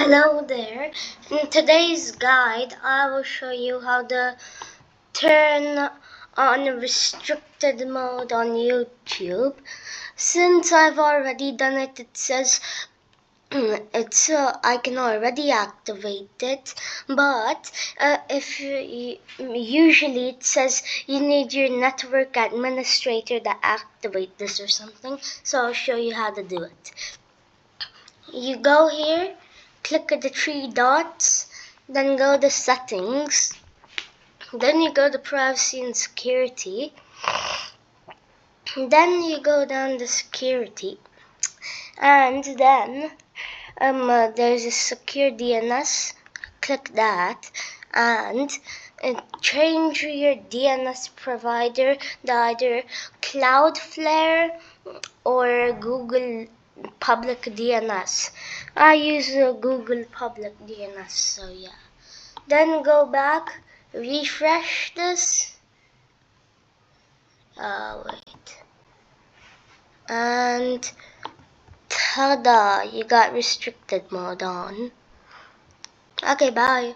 Hello there. In today's guide, I will show you how to turn on restricted mode on YouTube. Since I've already done it, it says I can already activate it, but usually it says you need your network administrator to activate this or something. So I'll show you how to do it. You go here, click the three dots, then go to settings, then you go to privacy and security, then you go down to security, and then there's a secure DNS, click that, and change your DNS provider to either Cloudflare or Google public DNS. I use Google public DNS, so yeah. Then go back, refresh this. Wait. And ta-da, you got restricted mode on. Okay, bye.